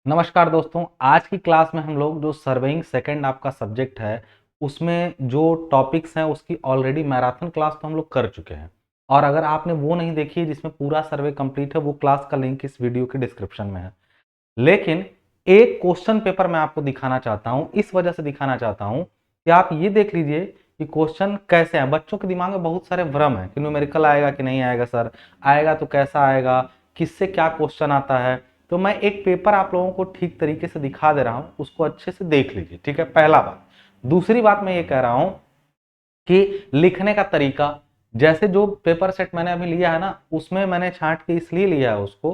नमस्कार दोस्तों। आज की क्लास में हम लोग जो सर्वेइंग सेकंड आपका सब्जेक्ट है उसमें जो टॉपिक्स हैं उसकी ऑलरेडी मैराथन क्लास तो हम लोग कर चुके हैं। और अगर आपने वो नहीं देखी है जिसमें पूरा सर्वे कंप्लीट है, वो क्लास का लिंक इस वीडियो के डिस्क्रिप्शन में है। लेकिन एक क्वेश्चन पेपर मैं आपको दिखाना चाहता हूं, इस वजह से दिखाना चाहता हूं कि आप ये देख लीजिए कि क्वेश्चन कैसे हैं। बच्चों के दिमाग में बहुत सारे भ्रम है कि न्यूमेरिकल आएगा कि नहीं आएगा, सर आएगा तो कैसा आएगा, किससे क्या क्वेश्चन आता है। तो मैं एक पेपर आप लोगों को ठीक तरीके से दिखा दे रहा हूं, उसको अच्छे से देख लीजिए, ठीक है। पहला बात। दूसरी बात मैं ये कह रहा हूं कि लिखने का तरीका, जैसे जो पेपर सेट मैंने अभी लिया है ना, उसमें मैंने छांट के इसलिए लिया है उसको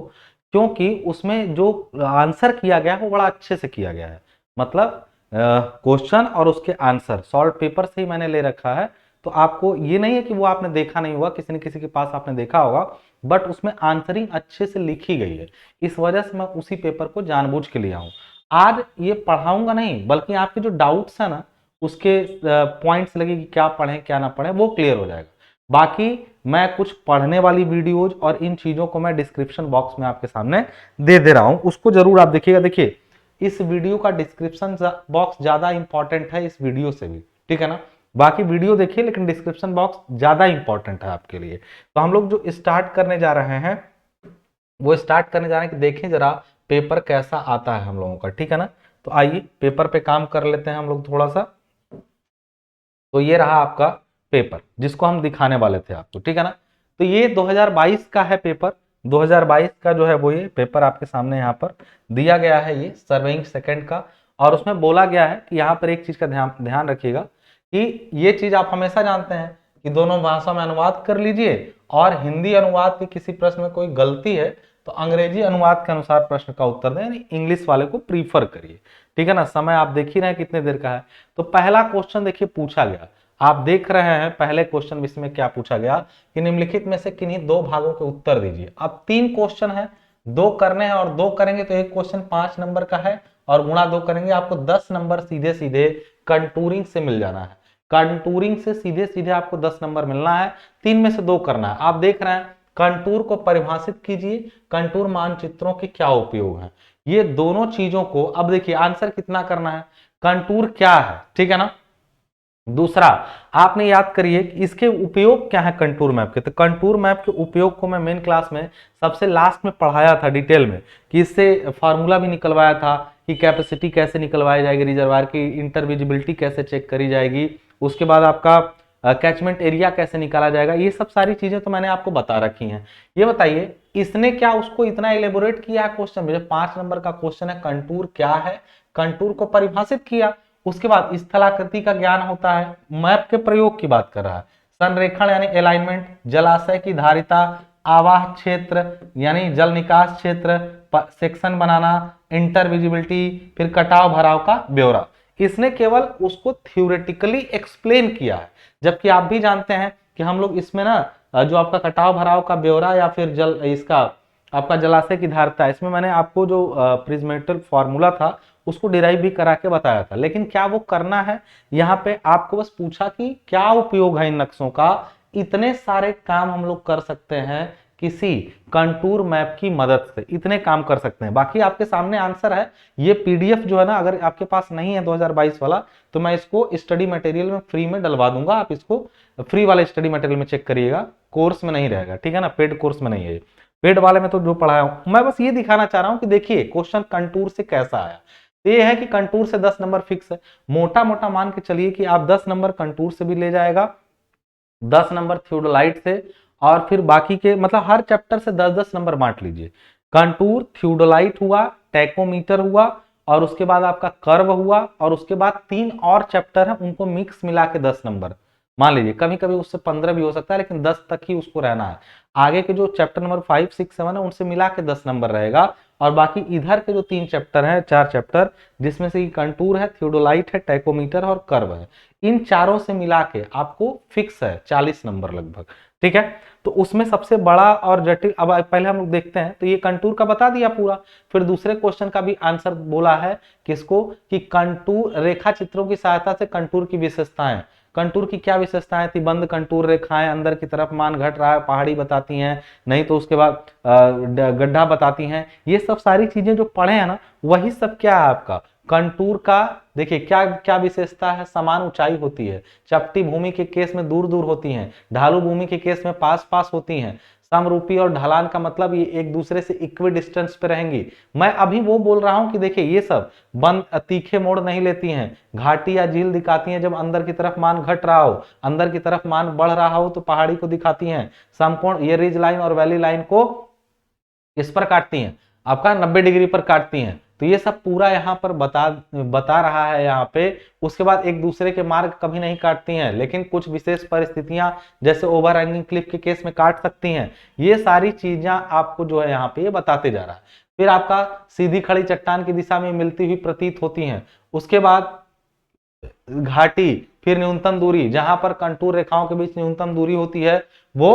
क्योंकि उसमें जो आंसर किया गया है वो बड़ा अच्छे से किया गया है। मतलब क्वेश्चन और उसके आंसर सॉल्व पेपर से ही मैंने ले रखा है। तो आपको ये नहीं है कि वो आपने देखा नहीं हुआ, किसी न किसी के पास आपने देखा होगा, बट उसमें आंसरिंग अच्छे से लिखी गई है। इस वजह से मैं उसी पेपर को जानबूझ के लिया हूं। आज ये पढ़ाऊंगा नहीं, बल्कि आपके जो डाउट्स है ना उसके पॉइंट्स लगे कि क्या पढ़ें क्या ना पढ़ें, वो क्लियर हो जाएगा। बाकी मैं कुछ पढ़ने वाली वीडियोज और इन चीजों को मैं डिस्क्रिप्शन बॉक्स में आपके सामने दे दे रहा हूं, उसको जरूर आप देखिएगा। देखिए, इस वीडियो का डिस्क्रिप्शन बॉक्स ज्यादा इंपॉर्टेंट है इस वीडियो से भी, ठीक है ना। बाकी वीडियो देखिए लेकिन डिस्क्रिप्शन बॉक्स ज्यादा इंपॉर्टेंट है आपके लिए। तो हम लोग जो स्टार्ट करने जा रहे हैं वो स्टार्ट करने जा रहे हैं कि देखें जरा पेपर कैसा आता है हम लोगों का, ठीक है ना। तो आइए पेपर पे काम कर लेते हैं हम लोग थोड़ा सा। तो ये रहा आपका पेपर जिसको हम दिखाने वाले थे आपको, ठीक है ना। तो ये 2022 का है पेपर। 2022 का जो है वो ये पेपर आपके सामने यहाँ पर दिया गया है, ये सर्वेइंग सेकंड का। और उसमें बोला गया है कि यहाँ पर एक चीज का ध्यान ध्यान रखिएगा कि ये चीज आप हमेशा जानते हैं कि दोनों भाषा में अनुवाद कर लीजिए, और हिंदी अनुवाद के किसी प्रश्न में कोई गलती है तो अंग्रेजी अनुवाद के अनुसार प्रश्न का उत्तर दें, यानी इंग्लिश वाले को प्रीफर करिए, ठीक है ना। समय आप देख ही रहे हैं कितने देर का है। तो पहला क्वेश्चन देखिए पूछा गया, आप देख रहे हैं पहले क्वेश्चन इसमें क्या पूछा गया कि निम्नलिखित में से किन्हीं दो भागों के उत्तर दीजिए। अब तीन क्वेश्चन है, दो करने हैं और दो करेंगे तो एक क्वेश्चन 5 नंबर का है और गुणा दो करेंगे आपको 10 नंबर सीधे सीधे कंटूरिंग से मिल जाना है। कंटूरिंग से सीधे सीधे आपको 10 नंबर मिलना है। तीन में से दो करना है। आप देख रहे हैं कंटूर को परिभाषित कीजिए, कंटूर मानचित्रों के क्या उपयोग है। ये दोनों चीजों को अब देखिए आंसर कितना करना है, कंटूर क्या है, ठीक है ना। दूसरा, आपने याद करिए कि इसके उपयोग क्या है कंटूर मैप के। तो कंटूर मैप के उपयोग को मैं मेन क्लास में सबसे लास्ट में पढ़ाया था डिटेल में, कि इससे फार्मूला भी निकलवाया था कि कैपेसिटी कैसे निकलवाई जाएगी रिजर्वायर की, इंटरविजिबिलिटी कैसे चेक करी जाएगी, उसके बाद आपका कैचमेंट एरिया कैसे निकाला जाएगा। ये सब सारी चीजें तो मैंने आपको बता रखी हैं। ये बताइए इसने क्या उसको इतना एलेबोरेट किया है क्वेश्चन में। 5 नंबर का क्वेश्चन है, कंटूर क्या है, कंटूर को परिभाषित किया। उसके बाद स्थलाकृति का ज्ञान होता है, मैप के प्रयोग की बात कर रहा है, संरेखण यानी अलाइनमेंट, जलाशय की धारिता, आवाह क्षेत्र यानी जल निकास क्षेत्र, सेक्शन बनाना, इंटरविजिबिलिटी, फिर कटाव भराव का ब्यौरा। इसने केवल उसको थ्योरेटिकली एक्सप्लेन किया है, जबकि आप भी जानते हैं कि हम लोग इसमें ना जो आपका कटाव भराव का ब्यौरा या फिर जल इसका आपका जलाशय की धारिता, इसमें मैंने आपको जो प्रिज्मेटल फॉर्मूला था उसको डिराइव भी करा के बताया था। लेकिन क्या वो करना है, यहाँ पे आपको बस पूछा कि क्या उपयोग है इन नक्शों का। इतने सारे काम हम लोग कर सकते हैं किसी कंटूर मैप की मदद से, इतने काम कर सकते हैं। बाकी आपके सामने आंसर है। ये पीडीएफ जो है ना, अगर आपके पास नहीं है 2022 वाला, तो मैं इसको स्टडी मटेरियल में फ्री में डलवा दूंगा। आप इसको फ्री वाले स्टडी मटेरियल में चेक करिएगा, कोर्स में नहीं रहेगा, ठीक है ना। पेड कोर्स में नहीं है, पेड वाले में तो जो पढ़ाया हूं मैं बस ये दिखाना चाह रहा हूं कि देखिए क्वेश्चन कंटूर से कैसा आया। ये है कि कंटूर से 10 नंबर फिक्स है। मोटा मोटा मान के चलिए कि आप 10 नंबर कंटूर से भी ले जाएगा, 10 नंबर थियोडोलाइट से, और फिर बाकी के मतलब हर चैप्टर से 10-10 नंबर बांट लीजिए। कंटूर, थियोडोलाइट हुआ, टैकोमीटर हुआ, और उसके बाद आपका कर्व हुआ, और उसके बाद 3 और चैप्टर है उनको मिक्स मिला के 10 नंबर मान लीजिए। कभी कभी उससे 15 भी हो सकता है, लेकिन 10 तक ही उसको रहना है। आगे के जो चैप्टर नंबर 5, 6, 7 है उनसे मिला के 10 नंबर रहेगा। और बाकी इधर के जो 3 चैप्टर हैं, 4 चैप्टर, जिसमें से कंटूर है, थियोडोलाइट है, टैकोमीटर और कर्व है, इन चारों से मिला के आपको फिक्स है 40 नंबर लगभग, ठीक है। तो उसमें सबसे बड़ा और जटिल, अब पहले हम लोग देखते हैं। तो ये कंटूर का बता दिया पूरा। फिर दूसरे क्वेश्चन का भी आंसर बोला है किसको, कि कंटूर रेखा चित्रों की सहायता से कंटूर की विशेषताएं। कंटूर की क्या विशेषताएं थी, बंद कंटूर रेखाएं, अंदर की तरफ मान घट रहा है, पहाड़ी बताती हैं, नहीं तो उसके बाद गड्ढा बताती हैं। ये सब सारी चीजें जो पढ़े हैं ना, वही सब क्या है आपका कंटूर का। देखिए क्या क्या विशेषता है, समान ऊंचाई होती है, चपटी भूमि के केस में दूर दूर होती हैं, ढालू भूमि के केस में पास पास होती हैं, समरूपी और ढलान का मतलब ये एक दूसरे से इक्वी डिस्टेंस पे रहेंगी। मैं अभी वो बोल रहा हूं कि देखिए ये सब बंद तीखे मोड़ नहीं लेती हैं, घाटी या झील दिखाती हैं जब अंदर की तरफ मान घट रहा हो, अंदर की तरफ मान बढ़ रहा हो तो पहाड़ी को दिखाती हैं, समकोण ये रिज लाइन और वैली लाइन को इस पर काटती हैं, आपका 90 डिग्री पर काटती हैं। तो ये सब पूरा यहाँ पर बता रहा है यहाँ पे। उसके बाद एक दूसरे के मार्ग कभी नहीं काटती हैं, लेकिन कुछ विशेष परिस्थितियां जैसे ओवर हैंगिंग क्लिफ के केस में काट सकती हैं। ये सारी चीजें आपको जो है यहाँ पे ये बताते जा रहा है। फिर आपका सीधी खड़ी चट्टान की दिशा में मिलती हुई प्रतीत होती हैं। उसके बाद घाटी, फिर न्यूनतम दूरी, जहां पर कंटूर रेखाओं के बीच न्यूनतम दूरी होती है वो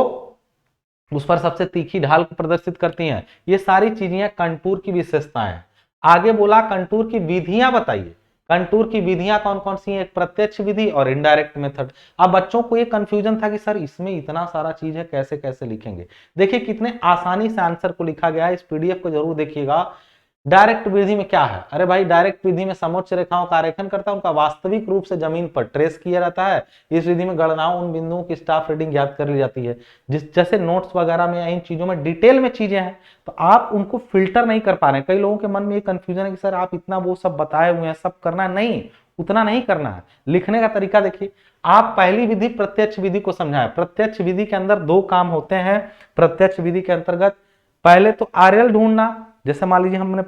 उस पर सबसे तीखी ढाल को प्रदर्शित करती हैं। ये सारी चीजें कंटूर की विशेषताएं हैं। आगे बोला कंटूर की विधियां बताइए। कंटूर की विधियां कौन कौन सी हैं, एक प्रत्यक्ष विधि और इनडायरेक्ट मेथड। अब बच्चों को ये कंफ्यूजन था कि सर इसमें इतना सारा चीज है, कैसे कैसे लिखेंगे। देखिए कितने आसानी से आंसर को लिखा गया है, इस पीडीएफ को जरूर देखिएगा। डायरेक्ट विधि में क्या है, अरे भाई डायरेक्ट विधि में समोच्च रेखाओं का आरेखन करता है, उनका वास्तविक रूप से जमीन पर ट्रेस किया जाता है। इस विधि में गणनाओं उन बिंदुओं की स्टाफ रीडिंग ज्ञात कर ली जाती है। जैसे नोट्स वगैरह में इन चीजों में डिटेल में चीजें हैं, तो आप उनको फिल्टर नहीं कर पा रहे हैं। कई लोगों के मन में ये कंफ्यूजन है कि सर आप इतना वो सब बताए हुए हैं, सब करना नहीं, उतना नहीं करना है। लिखने का तरीका देखिए, आप पहली विधि प्रत्यक्ष विधि को समझाएं। प्रत्यक्ष विधि के अंदर दो काम होते हैं। प्रत्यक्ष विधि के अंतर्गत पहले तो आरएल ढूंढना, जैसे मान लीजिए हमने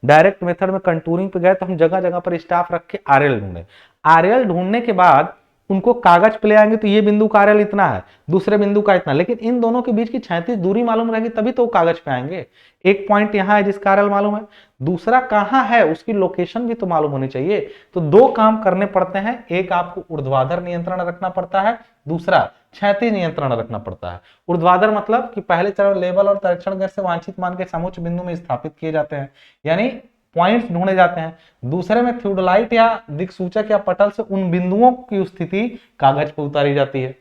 डायरेक्ट मेथड में कंटूरिंग पे गए तो हम जगह जगह पर स्टाफ रख के आरएल ढूंढे। आरएल ढूंढने के बाद उनको कागज पे ले आएंगे तो ये बिंदु का आरएल इतना है, दूसरे बिंदु का इतना, लेकिन इन दोनों के बीच की 36 दूरी मालूम रहेगी तभी तो वो कागज पे आएंगे। एक पॉइंट यहाँ है जिसका आरएल मालूम है, दूसरा कहाँ है उसकी लोकेशन भी तो मालूम होनी चाहिए। तो दो काम करने पड़ते हैं, एक आपको ऊर्ध्वाधर नियंत्रण रखना पड़ता है, दूसरा क्षैतिज नियंत्रण रखना पड़ता है। ऊर्ध्वाधर मतलब कि पहले चरण लेवल और तरीक्षण गैर से वांछित मान के समोच्च बिंदु में स्थापित किए जाते हैं, यानी पॉइंट्स ढूंढे जाते हैं। दूसरे में थियोडोलाइट या दिक्सूचक या पटल से उन बिंदुओं की स्थिति कागज पर उतारी जाती है,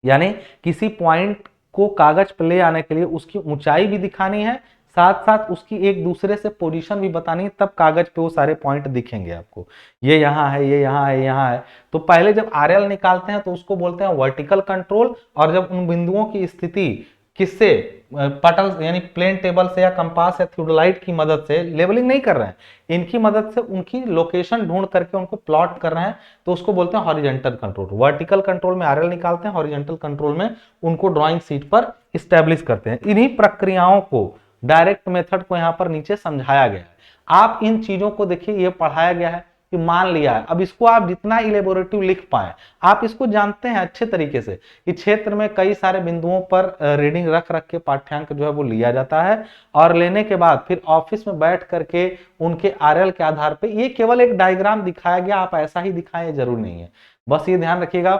यानी किसी पॉइंट को कागज पर ले आने के लिए उसकी ऊंचाई भी दिखानी है, साथ साथ उसकी एक दूसरे से पोजीशन भी बतानी है, तब कागज पे वो सारे पॉइंट दिखेंगे आपको। ये यहाँ है, ये यहाँ है, यहाँ है। तो पहले जब आरएल निकालते हैं तो उसको बोलते हैं वर्टिकल कंट्रोल, और जब उन बिंदुओं की स्थिति किससे, पटल यानी प्लेन टेबल से या कंपास या थियोडोलाइट की मदद से, लेवलिंग नहीं कर रहे हैं, इनकी मदद से उनकी लोकेशन ढूंढ करके उनको प्लॉट कर रहे हैं, तो उसको बोलते हैं हॉरिजॉन्टल कंट्रोल। वर्टिकल कंट्रोल में आरएल निकालते हैं, हॉरिजॉन्टल कंट्रोल में उनको ड्राइंग शीट पर स्टैब्लिश करते हैं। इन्हीं प्रक्रियाओं को, डायरेक्ट मेथड को यहाँ पर नीचे समझाया गया है। आप इन चीजों को देखिए, ये पढ़ाया गया है कि मान लिया है, अब इसको आप जितना इलेबोरेटिव लिख पाए, आप इसको जानते हैं अच्छे तरीके से कि क्षेत्र में कई सारे बिंदुओं पर रीडिंग रख रख के पाठ्यांक जो है वो लिया जाता है, और लेने के बाद फिर ऑफिस में बैठ करके उनके आरएल के आधार पे, ये केवल एक डायग्राम दिखाया गया, आप ऐसा ही दिखाएं जरूर नहीं है। बस ये ध्यान रखिएगा,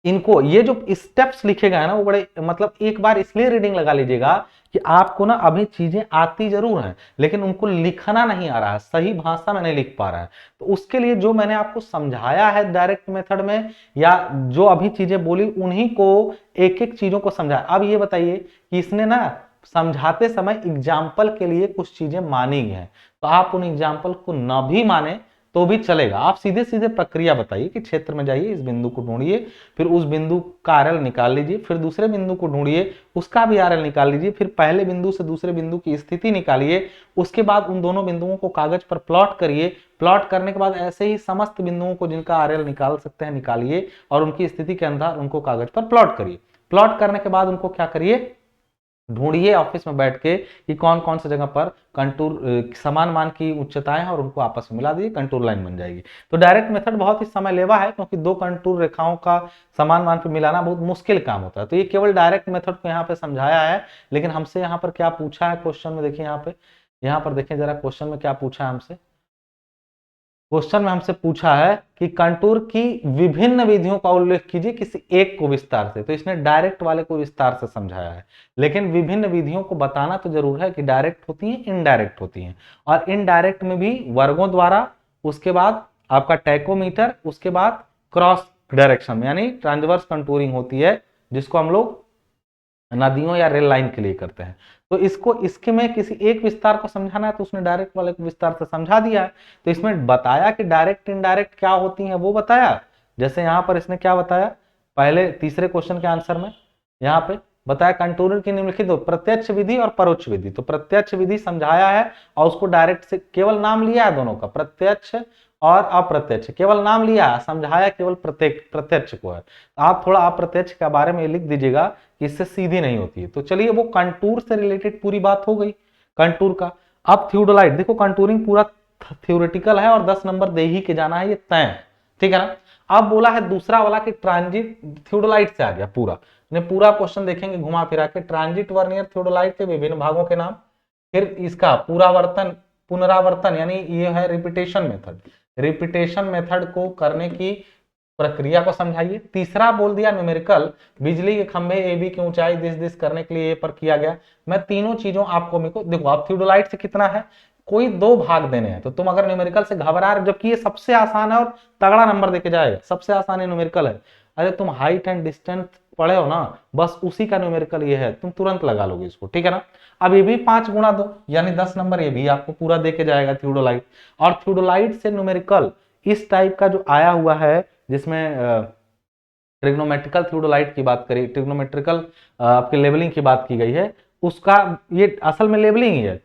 इनको ये जो स्टेप्स लिखे गए हैं ना वो बड़े, मतलब एक बार इसलिए रीडिंग लगा लीजिएगा कि आपको ना अभी चीजें आती जरूर हैं, लेकिन उनको लिखना नहीं आ रहा है, सही भाषा में नहीं लिख पा रहा है। तो उसके लिए जो मैंने आपको समझाया है डायरेक्ट मेथड में, या जो अभी चीजें बोली, उन्हीं को एक एक चीजों को समझाया। अब ये बताइए कि इसने ना समझाते समय एग्जाम्पल के लिए कुछ चीजें मानी हैं, तो आप उन एग्जाम्पल को ना भी माने तो भी चलेगा। आप सीधे सीधे प्रक्रिया बताइए कि क्षेत्र में जाइए, इस बिंदु को ढूंढिए, फिर उस बिंदु का आरएल निकाल लीजिए, फिर दूसरे बिंदु को ढूंढिए, उसका भी आरएल निकाल लीजिए, फिर पहले बिंदु से दूसरे बिंदु की स्थिति निकालिए, उसके बाद उन दोनों बिंदुओं को कागज पर प्लॉट करिए। प्लॉट करने के बाद ऐसे ही समस्त बिंदुओं को जिनका आरएल निकाल सकते हैं निकालिए, और उनकी स्थिति के अनुसार उनको कागज पर प्लॉट करिए। प्लॉट करने के बाद उनको क्या करिए, ढूंढिए ऑफिस में बैठ के कि कौन कौन सी जगह पर कंटूर समान मान की उच्चताएं हैं, और उनको आपस में मिला दीजिए, कंटूर लाइन बन जाएगी। तो डायरेक्ट मेथड बहुत ही समय लेवा है, क्योंकि दो कंटूर रेखाओं का समान मान पे मिलाना बहुत मुश्किल काम होता है। तो ये केवल डायरेक्ट मेथड को यहाँ पे समझाया है, लेकिन हमसे यहाँ पर क्या पूछा है क्वेश्चन में, देखिए यहाँ पर देखें जरा क्वेश्चन में क्या पूछा है हमसे। क्वेश्चन में हमसे पूछा है कि कंटूर की विभिन्न विधियों का उल्लेख कीजिए किसी एक को विस्तार से। तो इसने डायरेक्ट वाले को विस्तार से समझाया है, लेकिन विभिन्न विधियों को बताना तो जरूर है कि डायरेक्ट होती हैं, इनडायरेक्ट होती हैं, और इनडायरेक्ट में भी वर्गों द्वारा, उसके बाद आपका टैकोमीटर, उसके बाद क्रॉस डायरेक्शन में, यानी ट्रांसवर्स कंटूरिंग होती है, जिसको हम लोग नदियों या रेल लाइन के लिए करते हैं। तो इसको इसके में किसी एक विस्तार को समझाना है तो उसने डायरेक्ट वाले को विस्तार से समझा दिया है। तो इसमें बताया कि डायरेक्ट इनडायरेक्ट क्या होती है वो बताया। जैसे यहाँ पर इसने क्या बताया, पहले तीसरे क्वेश्चन के आंसर में यहाँ पे बताया कंटूरिंग की निम्नलिखित प्रत्यक्ष विधि और परोक्ष विधि। तो प्रत्यक्ष विधि समझाया है और उसको डायरेक्ट से केवल नाम लिया है दोनों का, प्रत्यक्ष और अप्रत्यक्ष, केवल नाम लिया है, समझाया केवल प्रत्यक्ष को है। आप थोड़ा अप्रत्यक्ष के बारे में लिख दीजिएगा कि इससे सीधी नहीं होती है। तो चलिए वो कंटूर से रिलेटेड पूरी बात हो गई कंटूर का। अब थियोडोलाइट, देखो कंटूरिंग पूरा थ्योरेटिकल है और 10 नंबर दे ही के जाना है, ये तय है, ठीक है ना। अब बोला है दूसरा वाला कि ट्रांजिट थियोडोलाइट से आ गया पूरा, ने पूरा क्वेश्चन देखेंगे घुमा फिरा के, ट्रांजिट वर्नियर थियोडोलाइट के विभिन्न भागों के नाम, फिर इसका पुनरावर्तन पुनरावर्तन यानी ये है रिपीटेशन मेथड, रिपीटेशन मेथड को करने की प्रक्रिया को समझाइए। तीसरा बोल दिया न्यूमेरिकल, बिजली के खंभे एबी की ऊंचाई दिस करने के लिए पर किया गया। मैं तीनों चीजों आपको मेरे को देखो, आप थियोडोलाइट से कितना है, कोई 2 भाग देने हैं, तो तुम अगर न्यूमेरिकल से घबरा रहे, जबकि ये सबसे आसान है और तगड़ा नंबर देके जाएगा, सबसे आसान है न्यूमेरिकल है। अरे तुम हाइट एंड डिस्टेंस पढ़े हो ना, बस उसी का न्यूमेरिकल ये है, तुम तुरंत लगा लोगे इसको, ठीक है ना। अब ये भी 5 गुणा 2 यानी 10 नंबर ये भी आपको पूरा देके जाएगा थियोडोलाइट। और थियोडोलाइट से न्यूमेरिकल इस टाइप का जो आया हुआ है, जिसमें ट्रिग्नोमेट्रिकल थियोडोलाइट की बात करी, ट्रिग्नोमेट्रिकल आपके लेवलिंग की बात की गई है, उसका ये असल में लेवलिंग ही है,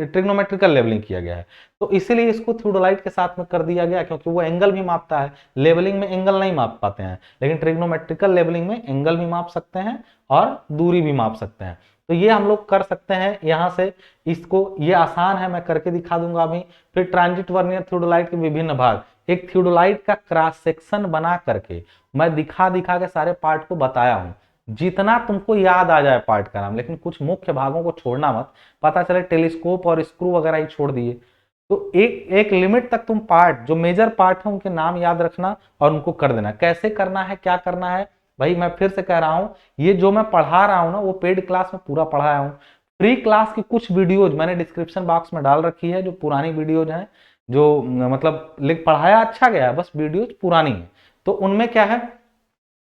ट्रिग्नोमेट्रिकल लेवलिंग किया गया है। तो इसीलिए इसको थियोडोलाइट के साथ में कर दिया गया, क्योंकि वो एंगल भी मापता है, लेवलिंग में एंगल नहीं माप पाते हैं, लेकिन ट्रिग्नोमेट्रिकल लेवलिंग में एंगल भी माप सकते हैं और दूरी भी माप सकते हैं। तो ये हम लोग कर सकते हैं यहाँ से, इसको ये आसान है, मैं करके दिखा दूंगा अभी। फिर ट्रांजिट वर्नियर थियोडोलाइट के विभिन्न भाग, एक थियोडोलाइट का क्रॉस सेक्शन बना करके मैं दिखा दिखा के सारे पार्ट को बताया हूं, जितना तुमको याद आ जाए पार्ट का नाम, लेकिन कुछ मुख्य भागों को छोड़ना मत, पता चले टेलीस्कोप और स्क्रू वगैरह ही छोड़ दिए। तो एक एक लिमिट तक तुम पार्ट, जो मेजर पार्ट है उनके नाम याद रखना और उनको कर देना। कैसे करना है, क्या करना है भाई, मैं फिर से कह रहा हूं, ये जो मैं पढ़ा रहा हूं ना, वो पेड क्लास में पूरा पढ़ाया हूं। फ्री क्लास की कुछ वीडियोज मैंने डिस्क्रिप्शन बॉक्स में डाल रखी है, जो पुरानी वीडियोज हैं, जो मतलब पढ़ाया अच्छा गया है, बस वीडियोज पुरानी है। तो उनमें क्या है,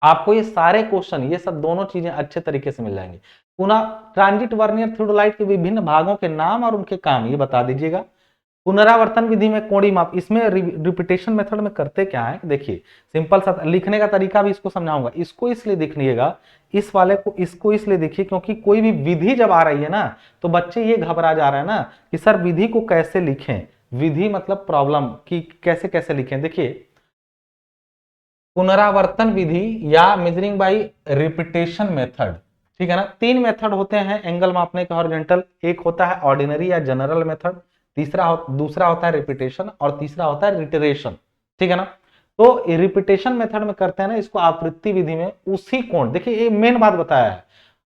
आपको ये सारे क्वेश्चन, ये सब दोनों चीजें अच्छे तरीके से मिल जाएंगी। पुनः ट्रांजिट वर्नियर थियोडोलाइट के विभिन्न भागों के नाम और उनके काम ये बता दीजिएगा। पुनरावर्तन विधि में कोणीय माप, इसमें रिपीटेशन मेथड में करते क्या है, देखिए सिंपल सा लिखने का तरीका भी इसको समझाऊंगा। इसको इसलिए दिखिएगा, इस वाले को इसको इसलिए देखिए, क्योंकि कोई भी विधि जब आ रही है ना, तो बच्चे ये घबरा जा रहे हैं ना कि सर विधि को कैसे लिखें, विधि मतलब प्रॉब्लम की कैसे कैसे लिखें। देखिए पुनरावर्तन विधि या मेजरिंग बाय रिपीटेशन मेथड, ठीक है ना। 3 मेथड होते हैं एंगल मापने के हॉरिजॉन्टल, एक होता है ऑर्डिनरी या जनरल मेथड, दूसरा होता है रिपीटेशन और तीसरा होता है रिटरेशन, ठीक है ना। तो रिपीटेशन मेथड में करते हैं ना इसको, आवृत्ति विधि में उसी कोण, देखिए ये मेन बात बताया है,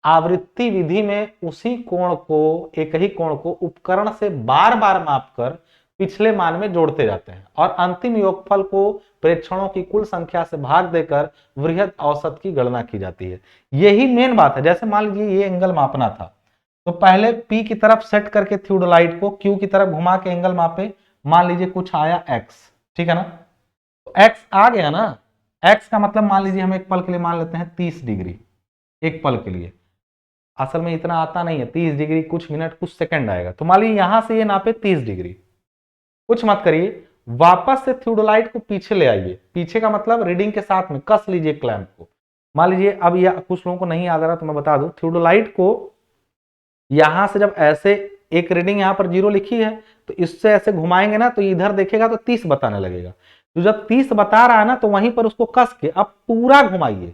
आवृत्ति विधि में उसी कोण को, एक ही कोण को उपकरण से बार बार मापकर पिछले मान में जोड़ते जाते हैं और अंतिम योगफल को प्रेक्षणों की कुल संख्या से भाग देकर वृहद औसत की गणना की जाती है। यही मेन बात है। जैसे मान लीजिए ये एंगल मापना था, तो पहले P की तरफ सेट करके थियोडोलाइट को Q की तरफ घुमा के एंगल मापे, मान लीजिए कुछ आया X, ठीक है ना। तो X आ गया ना, X का मतलब मान लीजिए हम एक पल के लिए मान लेते हैं 30 डिग्री, एक पल के लिए, असल में इतना आता नहीं है 30 डिग्री, कुछ मिनट कुछ सेकंड आएगा। तो मान लीजिए यहां से ये नापे 30 डिग्री, कुछ मत करिए, वापस से थियोडोलाइट को पीछे ले आइए, पीछे का मतलब रीडिंग के साथ में कस लीजिए क्लैंप को। मान लीजिए अब यह कुछ लोगों को नहीं याद आ रहा तो मैं बता दूं, थियोडोलाइट को यहां से जब ऐसे एक रीडिंग यहां पर 0 लिखी है, तो इससे ऐसे घुमाएंगे ना, तो इधर देखेगा तो 30 बताने लगेगा। तो जब 30 बता रहा है ना, तो वहीं पर उसको कस के अब पूरा घुमाइए,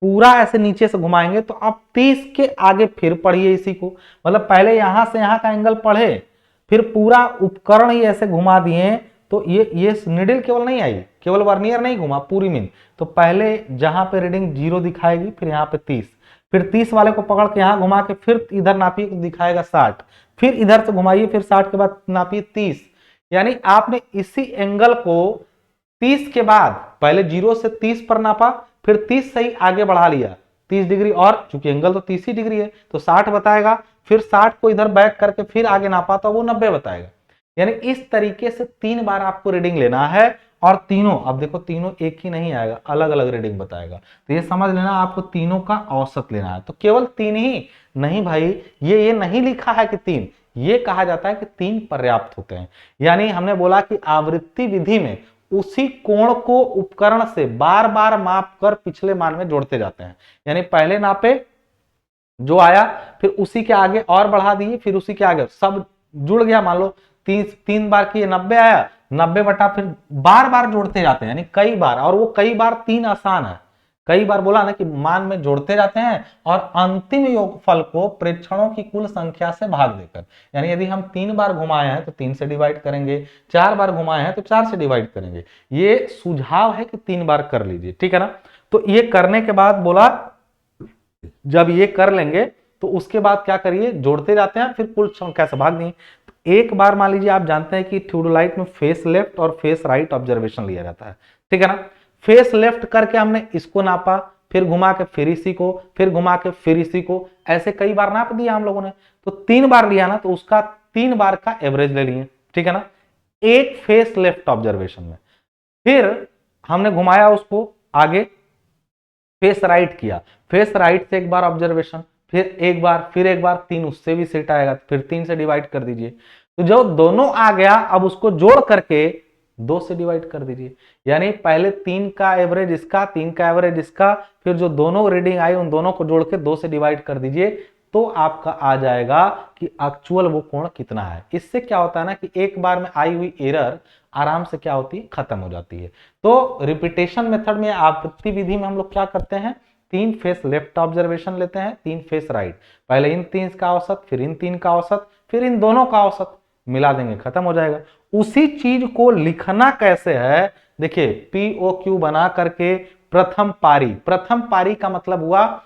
पूरा ऐसे नीचे से घुमाएंगे, तो अब 30 के आगे फिर पढ़िए इसी को, मतलब पहले यहां से यहां का एंगल पढ़े, फिर पूरा उपकरण ही ऐसे घुमा दिए, तो ये निडल केवल नहीं आई, केवल वर्नियर नहीं घुमा, पूरी मीन। तो पहले जहां पे रीडिंग 0 दिखाएगी, फिर यहाँ पे 30, फिर 30 वाले को पकड़ के यहां घुमा के फिर इधर नापिए तो दिखाएगा 60, फिर इधर से घुमाइए, फिर 60 के बाद नापिए 30। यानी आपने इसी एंगल को 30 के बाद पहले 0 से 30 पर नापा, फिर 30 से ही आगे बढ़ा लिया 30 डिग्री, और चूंकि एंगल तो 30 ही डिग्री है तो 60 बताएगा, फिर 60 को इधर बैक करके फिर आगे नापा तो वो 90 बताएगा। यानी इस तरीके से 3 बार आपको रीडिंग लेना है और तीनों, अब देखो तीनों एक ही नहीं आएगा, अलग अलग रीडिंग बताएगा। तो ये समझ लेना आपको तीनों का औसत लेना है। तो केवल 3 ही नहीं भाई, ये नहीं लिखा है कि 3, ये कहा जाता है कि 3 पर्याप्त होते हैं। यानी हमने बोला कि आवृत्ति विधि में उसी कोण को उपकरण से बार बार माप कर पिछले मान में जोड़ते जाते हैं। यानी पहले नापे, जो आया फिर उसी के आगे और बढ़ा दिए, फिर उसी के आगे सब जुड़ गया। मान लो 3 बार किए 90 आया, 90 बटा फिर बार बार जोड़ते जाते हैं, यानी कई बार, और वो कई बार 3 आसान है। कई बार बोला ना कि मान में जोड़ते जाते हैं और अंतिम योगफल को प्रेक्षणों की कुल संख्या से भाग देकर, यानी यदि हम 3 बार घुमाए हैं तो 3 से डिवाइड करेंगे, 4 बार घुमाए हैं तो 4 से डिवाइड करेंगे। ये सुझाव है कि 3 बार कर लीजिए, ठीक है ना। तो ये करने के बाद बोला जब ये कर लेंगे तो उसके बाद क्या करिए, जोड़ते जाते हैं, फिर कुल संख्या से भाग दें। तो एक बार मान लीजिए आप जानते हैं कि थियोडोलाइट में फेस लेफ्ट और फेस राइट ऑब्जर्वेशन लिया जाता है, ठीक है ना। फेस लेफ्ट करके हमने इसको नापा, फिर घुमा के फिर इसी को, फिर घुमा के फिर इसी को, ऐसे कई बार नाप दिया हम लोगों ने। तो 3 बार लिया ना, तो उसका 3 बार का एवरेज ले लिए, ठीक है ना, एक फेस लेफ्ट ऑब्जर्वेशन में। फिर हमने घुमाया उसको आगे, फेस राइट किया, फेस राइट से एक बार ऑब्जर्वेशन, फिर एक बार, फिर एक बार, 3 उससे भी सेट आएगा, फिर 3 से डिवाइड कर दीजिए। तो जो दोनों आ गया, अब उसको जोड़ करके 2 से डिवाइड कर दीजिए। यानी पहले 3 का एवरेज इसका, 3 का एवरेज इसका, फिर जो दोनों रीडिंग आई उन दोनों को जोड़ के 2 से डिवाइड कर दीजिए, तो आपका आ जाएगा कि एक्चुअल वो कोण कितना है। इससे क्या होता है ना कि एक बार में आई हुई एरर आराम से क्या होती है, खत्म हो जाती है। तो रिपीटेशन मेथड में, आवृत्ति विधि में हम लोग क्या करते हैं, 3 फेस लेफ्ट ऑब्जर्वेशन लेते हैं, 3 फेस राइट, पहले इन 3 का औसत, फिर इन 3 का औसत, फिर इन दोनों का औसत मिला देंगे, खत्म हो जाएगा। उसी चीज को लिखना कैसे है, देखिए POQ बना करके प्रथम पारी, प्रथम पारी का मतलब हुआ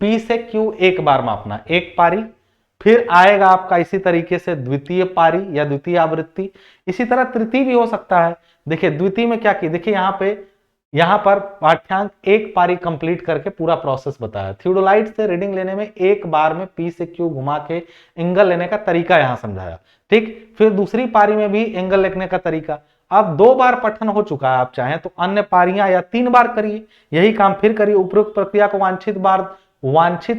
P से Q एक बार मापना, एक पारी, फिर आएगा आपका इसी तरीके से द्वितीय पारी या द्वितीय आवृत्ति, इसी तरह तृतीय भी हो सकता है। देखिए द्वितीय में क्या की, देखिए यहां पर पाठ्यांक एक पारी कंप्लीट करके पूरा प्रोसेस बताया। थियोडोलाइट से रीडिंग लेने में एक बार में P से Q घुमा के एंगल लेने का तरीका यहां समझाया, ठीक। फिर दूसरी पारी में भी एंगल लिखने का तरीका। अब 2 बार पठन हो चुका है, आप चाहें तो अन्य पारियां या 3 बार करिए, यही काम फिर करिए। उपरोक्त प्रक्रिया को वांछित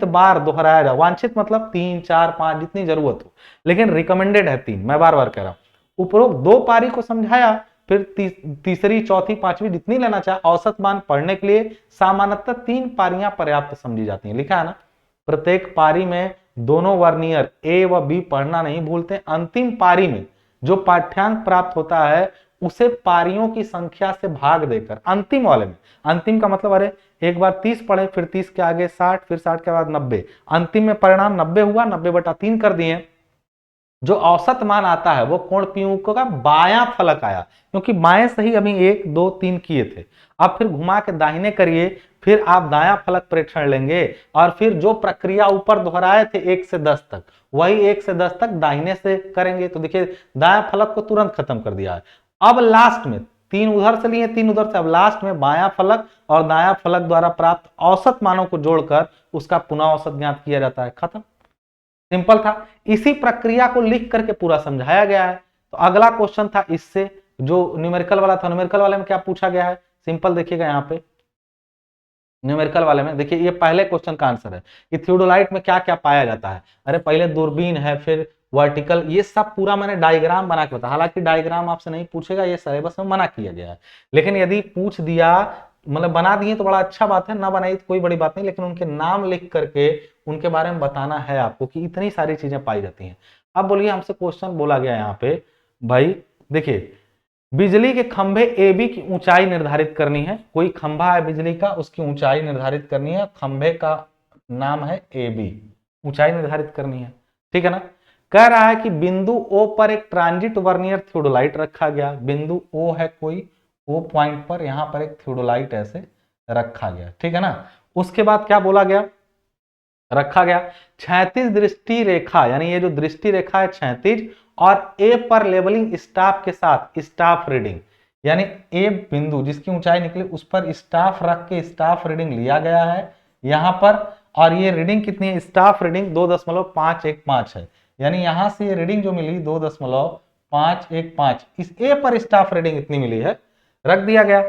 बार दोहराया जाए, वांछित मतलब 3, 4, 5 जितनी जरूरत हो, लेकिन रिकमेंडेड है 3, मैं बार बार कह रहा हूं। उपरोक्त 2 पारी को समझाया, फिर तीसरी, चौथी, पांचवी जितनी लेना चाहे, औसत मान पढ़ने के लिए सामान्यतः 3 पारियां पर्याप्त समझी जाती हैं। लिखा है ना, प्रत्येक पारी में दोनों वर्नियर A व B पढ़ना नहीं भूलते। अंतिम पारी में जो पाठ्यांक प्राप्त होता है उसे पारियों की संख्या से भाग देकर, अंतिम वाले में, अंतिम का मतलब अरे एक बार 30 पढ़े, फिर 30 के आगे 60, फिर 60 के बाद 90, अंतिम में परिणाम 90 हुआ, 90/3 कर दिए। जो औसत मान आता है वो कोण POQ का बायां फलक आया, क्योंकि बाएं सही अभी 1, 2, 3 किए थे। अब फिर घुमा के दाहिने करिए, फिर आप दायां फलक प्रेक्षण लेंगे, और फिर जो प्रक्रिया ऊपर दोहराए थे 1 से 10 तक, वही 1 से 10 तक दाहिने से करेंगे। तो देखिए दायां फलक को तुरंत खत्म कर दिया है। अब लास्ट में 3 उधर से लिए, 3 उधर से, अब लास्ट में बायां फलक और दायां फलक द्वारा प्राप्त औसत मानों को जोड़कर उसका पुनः औसत ज्ञात किया जाता है, खत्म। सिंपल था। इसी प्रक्रिया को लिख करके पूरा समझाया गया है। तो अगला क्वेश्चन था इससे, जो न्यूमेरिकल वाला था। न्यूमेरिकल वाले में क्या पूछा गया है, सिंपल देखिएगा यहाँ पे। न्यूमेरिकल वाले में देखिए, ये पहले क्वेश्चन का आंसर है कि थियोडोलाइट में क्या क्या पाया जाता है। अरे पहले दूरबीन है, फिर वर्टिकल, ये सब पूरा मैंने डायग्राम बना के बताया। हालांकि डायग्राम आपसे नहीं पूछेगा, ये सिलेबस में मना किया गया है, लेकिन यदि पूछ दिया, मतलब बना दिए तो बड़ा अच्छा बात है, ना बनाई तो कोई बड़ी बात नहीं, लेकिन उनके नाम लिख करके उनके बारे में बताना है आपको कि इतनी सारी चीजें पाई जाती हैं। अब बोलिए, हमसे क्वेश्चन बोला गया यहाँ पे, भाई देखिए बिजली के खंभे AB की ऊंचाई निर्धारित करनी है। कोई खंभा है बिजली का, उसकी ऊंचाई निर्धारित करनी है, खंभे का नाम है AB, ऊंचाई निर्धारित करनी है, ठीक है ना। कह रहा है कि बिंदु O पर एक ट्रांजिट वर्नियर थियोडोलाइट रखा गया। बिंदु O है कोई, O पॉइंट पर यहां पर एक थियोडोलाइट ऐसे रखा गया, ठीक है ना। उसके बाद क्या बोला गया, रखा गया क्षैतिज दृष्टि रेखा, यानी ये जो दृष्टि रेखा है क्षैतिज, और A पर लेवलिंग स्टाफ के साथ स्टाफ रीडिंग, यानी A बिंदु जिसकी ऊंचाई निकली उस पर स्टाफ रख के स्टाफ रीडिंग लिया गया है यहां पर। और ये रीडिंग कितनी है, स्टाफ रीडिंग 2.515 है, यानी यहां से ये रीडिंग जो मिली 2.515, इस A पर स्टाफ रीडिंग इतनी मिली है। रख दिया गया।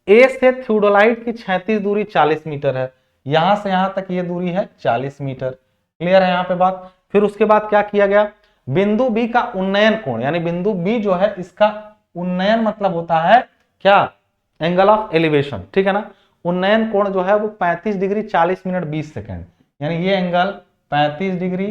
ए से थियोडोलाइट की क्षैतिज दूरी 40 मीटर है, यहां से यहां तक ये दूरी है 40 मीटर। क्लियर है यहाँ पे बात। फिर उसके बाद क्या किया गया, बिंदु बी का उन्नयन कोण, यानी बिंदु बी जो है इसका उन्नयन मतलब होता है क्या, एंगल ऑफ एलिवेशन, ठीक है ना। उन्नयन कोण जो है वो 35 डिग्री 40 मिनट 20 सेकंड, यानी ये एंगल 35 डिग्री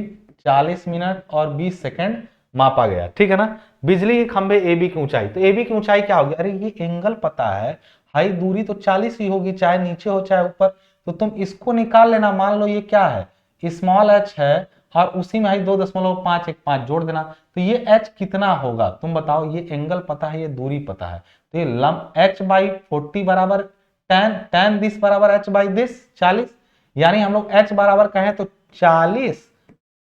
40 मिनट और 20 सेकंड मापा गया, ठीक है ना। बिजली के खंभे AB की ऊंचाई, तो AB की ऊंचाई क्या होगी, अरे ये एंगल पता है, हाई दूरी तो 40 ही होगी, चाहे नीचे हो चाहे ऊपर, तो तुम इसको निकाल लेना। मान लो ये क्या है, स्मॉल h है और उसी में हाई 2.515 जोड़ देना, तो ये h कितना होगा तुम बताओ। ये एंगल पता है, ये दूरी पता है, तो ये लंब h/40 बराबर tan दिस बराबर h बाई दिस 40, यानी हम लोग h बराबर कहें तो 40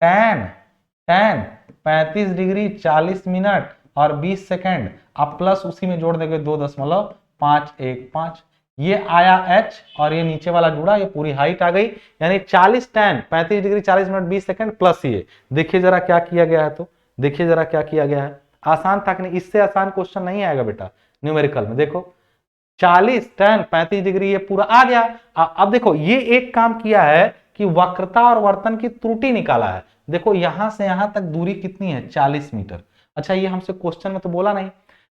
tan 35 डिग्री 40 मिनट और 20 सेकंड, अब प्लस उसी में जोड़ देंगे 2.515, ये आया h और ये नीचे वाला जुड़ा, ये पूरी हाइट आ गई, यानी 40 tan 35 degree 40 minute 20 second plus ये। देखिए जरा क्या किया गया है, तो देखिए जरा क्या किया गया है। आसान था कि नहीं, इससे आसान क्वेश्चन नहीं आएगा बेटा न्यूमेरिकल में। देखो 40 tan 35 डिग्री ये पूरा आ गया। अब देखो ये एक काम किया है कि वक्रता और वर्तन की त्रुटि निकाला है। देखो यहां से यहां तक दूरी कितनी है, 40 मीटर। अच्छा ये हमसे क्वेश्चन में तो बोला नहीं,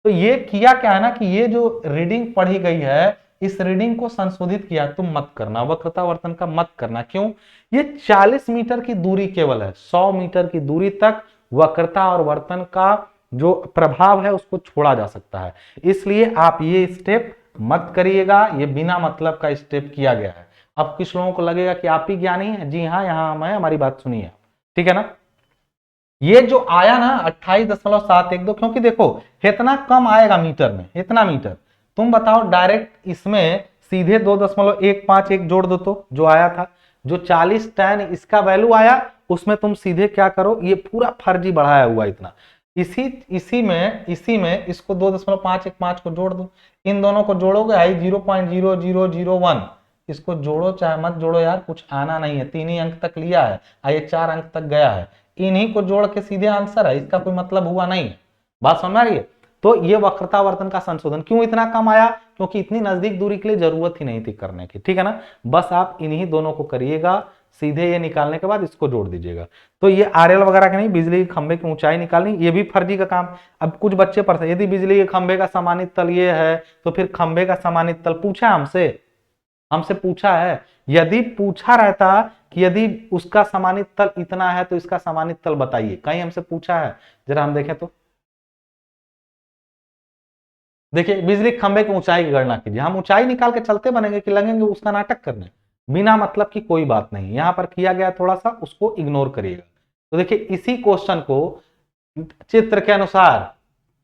तो ये किया क्या है ना कि ये जो रीडिंग पढ़ी गई है इस रीडिंग को संशोधित किया, तुम मत करना, वक्रता वर्तन का मत करना। क्यों, ये 40 मीटर की दूरी केवल है, 100 मीटर की दूरी तक वक्रता और वर्तन का जो प्रभाव है उसको छोड़ा जा सकता है, इसलिए आप ये स्टेप मत करिएगा, ये बिना मतलब का स्टेप किया गया है। अब कुछ लोगों को लगेगा कि आप ही ज्ञानी हैं, जी हाँ यहाँ मैं, हमारी बात सुनिए, ठीक है ना। ये जो आया ना 28.712, क्योंकि देखो इतना कम आएगा मीटर में, इतना मीटर, तुम बताओ डायरेक्ट इसमें सीधे 2.151 जोड़ दो तो जो आया था, जो 40 tan इसका वैल्यू आया उसमें तुम सीधे क्या करो, ये पूरा फर्जी बढ़ाया हुआ इतना, इसी में इसको 2.515 को जोड़ दो, इन दोनों को जोड़ोगे आई 0.0001, इसको जोड़ो चाहे मत जोड़ो यार, कुछ आना नहीं है, 3 ही अंक तक लिया है, ये 4 अंक तक गया है, इन्हीं को जोड़ के सीधे आंसर है, इसका कोई मतलब हुआ नहीं। बात समझ आ रही है। तो ये वक्रता वर्तन का संशोधन क्यों इतना कम आया, क्योंकि इतनी नजदीक दूरी के लिए जरूरत ही नहीं थी करने की, ठीक है ना। बस आप इन्हीं दोनों को करिएगा, सीधे ये निकालने के बाद इसको जोड़ दीजिएगा। तो ये RL वगैरह का नहीं, बिजली के खंभे की ऊंचाई निकालनी, ये भी फर्जी का काम। अब कुछ बच्चे पढ़ते, यदि बिजली के खंभे का समानित तल ये है तो फिर खंभे का समानित तल पूछा हमसे, हमसे पूछा है। यदि पूछा रहता कि यदि उसका समानित तल इतना है तो इसका समानित तल बताइए, कहीं हमसे पूछा है, जरा हम देखें तो। देखिए बिजली खंभे की ऊंचाई की गणना कीजिए, हम ऊंचाई निकाल के चलते बनेंगे कि लगेंगे उसका नाटक करने, बिना मतलब की कोई बात नहीं, यहां पर किया गया थोड़ा सा उसको इग्नोर करिएगा। तो देखिए इसी क्वेश्चन को चित्र के अनुसार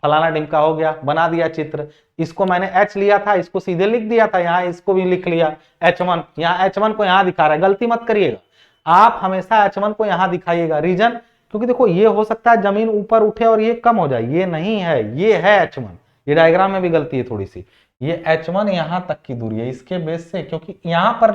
फलाना डिमका हो गया, बना दिया चित्र, इसको मैंने h लिया था, इसको सीधे लिख दिया था, यहाँ इसको भी लिख लिया h1, यहाँ h1 को यहाँ दिखा रहा है, गलती मत करिएगा, आप हमेशा h1 को यहाँ दिखाइएगा। रीजन, क्योंकि देखो ये हो सकता है जमीन ऊपर उठे और ये कम हो जाए, ये नहीं है, ये है h1, ये डायग्राम में भी गलती है थोड़ी सी, ये h1 यहाँ तक की दूरी है इसके बेस से, क्योंकि यहाँ पर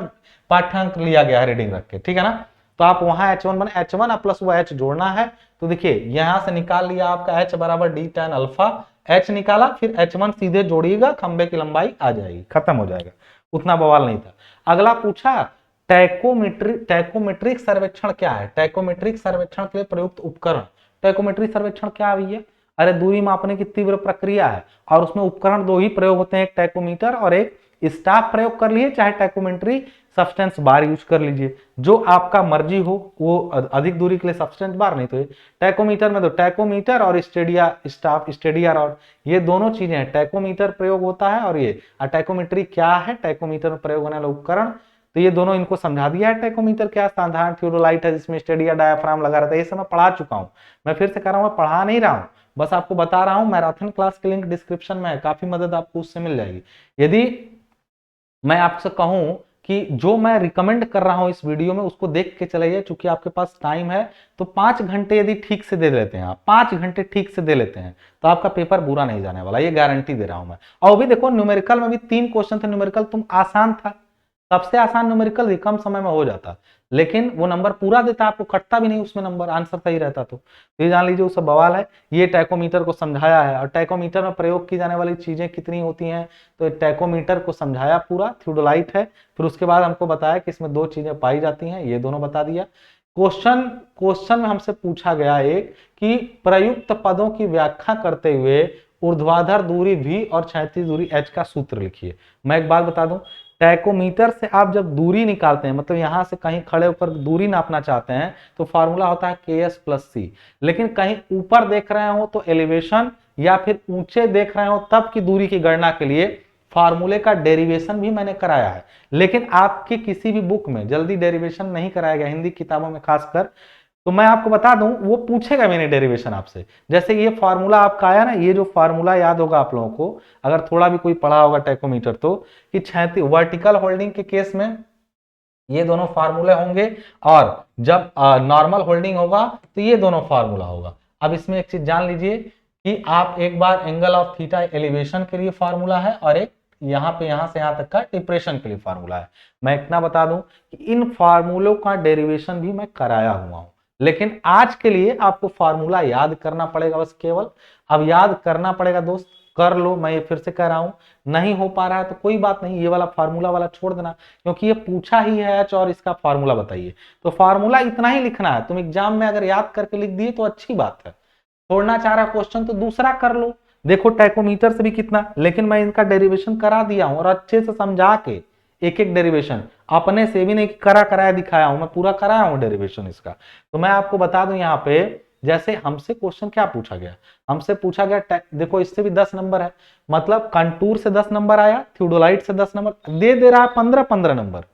पाठ्यांक लिया गया है रीडिंग रख के, ठीक है ना। तो आप वहां h1 बने, h1 प्लस वो h जोड़ना है, तो देखिए यहां से निकाल लिया आपका h बराबर d tan अल्फा, h निकाला, फिर h1 सीधे जोड़िएगा, खंबे की लंबाई आ जाएगी, खत्म हो जाएगा, उतना बवाल नहीं था। अगला पूछा टैकोमेट्रिक सर्वेक्षण क्या है, टैकोमेट्रिक सर्वेक्षण के लिए प्रयुक्त उपकरण। टैकोमेट्रिक सर्वेक्षण क्या है भैया, अरे दूरी मापने की तीव्र प्रक्रिया है और उसमें उपकरण दो ही प्रयोग होते हैं, एक टैकोमीटर और एक स्टाफ प्रयोग कर लिए, चाहे टैकोमेट्री सब्सटेंस बार यूज कर लीजिए, जो आपका मर्जी हो, वो अधिक दूरी के लिए सब्सटेंस बार, नहीं तो टैकोमीटर में तो टैकोमीटर और स्टेडिया रॉड, ये दोनों चीजें हैं, टैकोमीटर प्रयोग होता है और ये टैकोमेट्री क्या है, टैकोमीटर में प्रयोग होने वाला उपकरण, तो ये दोनों इनको समझा दिया है। टैकोमीटर क्या, साधारण थियोडोलाइट है जिसमें स्टेडिया डायाफ्राम लगा रहता है, ये सब मैं पढ़ा चुका हूं, मैं फिर से कह रहा हूं, मैं पढ़ा नहीं रहा हूं, बस आपको बता रहा हूं। मैराथन क्लास की लिंक डिस्क्रिप्शन में है, काफी मदद आपको उससे मिल जाएगी। यदि मैं आपसे कहूं कि जो मैं रिकमेंड कर रहा हूं इस वीडियो में उसको देख के चलाइए, चूंकि आपके पास टाइम है, तो 5 घंटे यदि ठीक से दे लेते हैं आप, 5 घंटे ठीक से दे लेते हैं तो आपका पेपर बुरा नहीं जाने वाला, ये गारंटी दे रहा हूं मैं। और भी देखो न्यूमेरिकल में भी 3 क्वेश्चन थे, न्यूमेरिकल तुम आसान था, सबसे आसान न्यूमेरिकल भी कम समय में हो जाता, लेकिन वो नंबर पूरा देता है, आपको कटता भी नहीं उसमें नंबर, आंसर सही रहता तो ये जान लीजिए वो सब बवाल है। ये टैकोमीटर को समझाया है, और टैकोमीटर में प्रयोग की जाने वाली चीजें कितनी होती हैं, तो टैकोमीटर को समझाया पूरा, थियोडोलाइट है। फिर उसके बाद हमको बताया कि इसमें दो चीजें पाई जाती हैं, ये दोनों बता दिया। क्वेश्चन में हमसे पूछा गया एक कि प्रयुक्त पदों की व्याख्या करते हुए ऊर्ध्वाधर दूरी v और क्षैतिज दूरी h का सूत्र लिखिए। मैं एक बात बता दूं, टैकोमीटर से आप जब दूरी निकालते हैं, मतलब यहां से कहीं खड़े होकर दूरी नापना चाहते हैं, तो फॉर्मूला होता है ks प्लस सी। लेकिन कहीं ऊपर देख रहे हो तो एलिवेशन, या फिर ऊंचे देख रहे हो तब की दूरी की गणना के लिए फार्मूले का डेरिवेशन भी मैंने कराया है। लेकिन आपकी किसी भी बुक में जल्दी डेरिवेशन नहीं कराया गया, हिंदी किताबों में खासकर। तो मैं आपको बता दूं, वो पूछेगा मैंने डेरिवेशन आपसे। जैसे ये फार्मूला आपका आया ना, ये जो फार्मूला याद होगा आप लोगों को, अगर थोड़ा भी कोई पढ़ा होगा टैकोमीटर तो, कि क्षैतिज वर्टिकल होल्डिंग के केस में ये दोनों फार्मूले होंगे, और जब नॉर्मल होल्डिंग होगा तो ये दोनों फार्मूला होगा। अब इसमें एक चीज जान लीजिए कि आप एक बार एंगल ऑफ थीटा एलिवेशन के लिए फार्मूला है, और एक यहाँ पे यहां से यहां तक का डिप्रेशन के लिए फार्मूला है। मैं इतना बता दूं कि इन फार्मूलों का डेरिवेशन भी मैं कराया हुआ हूं, लेकिन आज के लिए आपको फार्मूला याद करना पड़ेगा बस केवल। अब याद करना पड़ेगा दोस्त, कर लो, मैं ये फिर से कह रहा हूं। नहीं हो पा रहा है तो कोई बात नहीं, ये वाला फार्मूला वाला छोड़ देना, क्योंकि ये पूछा ही है एच, और इसका फार्मूला बताइए। तो फार्मूला इतना ही लिखना है, तुम एग्जाम में अगर याद करके लिख दिए तो अच्छी बात है। छोड़ना चाह रहा क्वेश्चन तो दूसरा कर लो, देखो टैकोमीटर से भी कितना, लेकिन मैं इनका डेरिवेशन करा दिया हूं, और अच्छे से समझा के एक एक डेरिवेशन, अपने से भी नहीं करा कराया दिखाया हूं, मैं पूरा कराया हूं डेरिवेशन इसका। तो मैं आपको बता दूं यहाँ पे, जैसे हमसे क्वेश्चन क्या पूछा गया, हमसे पूछा गया, देखो इससे भी 10 नंबर है, मतलब कंटूर से 10 नंबर आया, थियोडोलाइट से 10 नंबर दे रहा है, 15-15 नंबर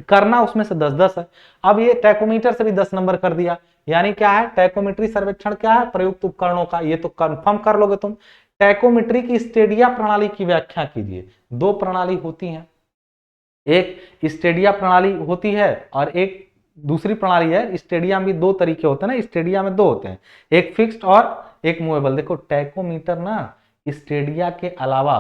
करना, उसमें से 10-10 है। अब ये टैकोमीटर से भी 10 नंबर कर दिया, यानी क्या है, टैकोमेट्री सर्वेक्षण क्या है, प्रयुक्त उपकरणों का, ये तो कंफर्म कर लोगे तुम। टैकोमेट्री की स्टेडिया प्रणाली की व्याख्या कीजिए। दो प्रणाली होती हैं, एक स्टेडिया प्रणाली होती है और एक दूसरी प्रणाली है। स्टेडिया में भी दो तरीके होते हैं ना, स्टेडिया में दो होते हैं, एक फिक्स्ड और एक मूवेबल। देखो टैकोमीटर ना स्टेडिया के अलावा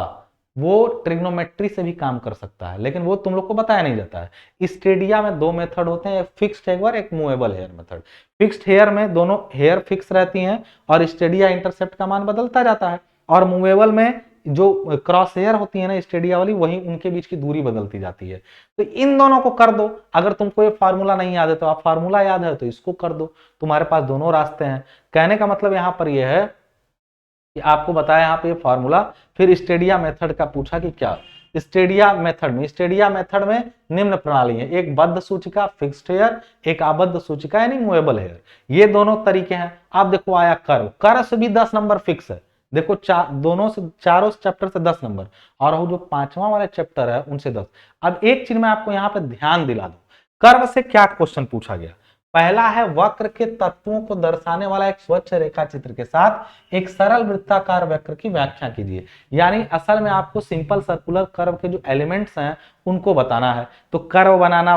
वो ट्रिग्नोमेट्री से भी काम कर सकता है, लेकिन वो तुम लोग को बताया नहीं जाता है। स्टेडिया में दो मेथड होते हैं, एक फिक्स्ड हेयर और एक movable hair method. Fixed hair में दोनों हेयर फिक्स रहती हैं और स्टेडिया इंटरसेप्ट का मान बदलता जाता है, और मूवेबल में जो क्रॉस हेयर होती है ना स्टेडिया वाली, वही उनके बीच की दूरी बदलती जाती है। तो इन दोनों को कर दो। अगर तुमको ये फार्मूला नहीं याद है तो आप फार्मूला याद है तो इसको कर दो, तुम्हारे पास दोनों रास्ते हैं। कहने का मतलब यहां पर यह है कि आपको बताया यहाँ पे फार्मूला, फिर स्टेडिया मेथड का पूछा कि क्या। स्टेडिया मेथड में निम्न प्रणाली है, एक बद्ध सूचिका फिक्स्ड हेयर, एक आबद्ध सूचिका यानी मूवेबल हेयर, ये दोनों तरीके हैं। आप देखो आया कर्व से भी 10 नंबर फिक्स है। देखो दोनों से, चारों चैप्टर से 10 नंबर, और वो जो 5वां वाला चैप्टर है उनसे 10। अब एक चीज मैं आपको यहाँ पे ध्यान दिला दूं, कर्व से क्या क्वेश्चन पूछा गया। पहला है वक्र के तत्वों को दर्शाने वाला एक स्वच्छ रेखा चित्र के साथ एक सरल वृत्ताकार वक्र की व्याख्या कीजिए। यानी असल में आपको सिंपल सर्कुलर कर्व के जो एलिमेंट्स हैं उनको बताना है। तो कर्व बनाना,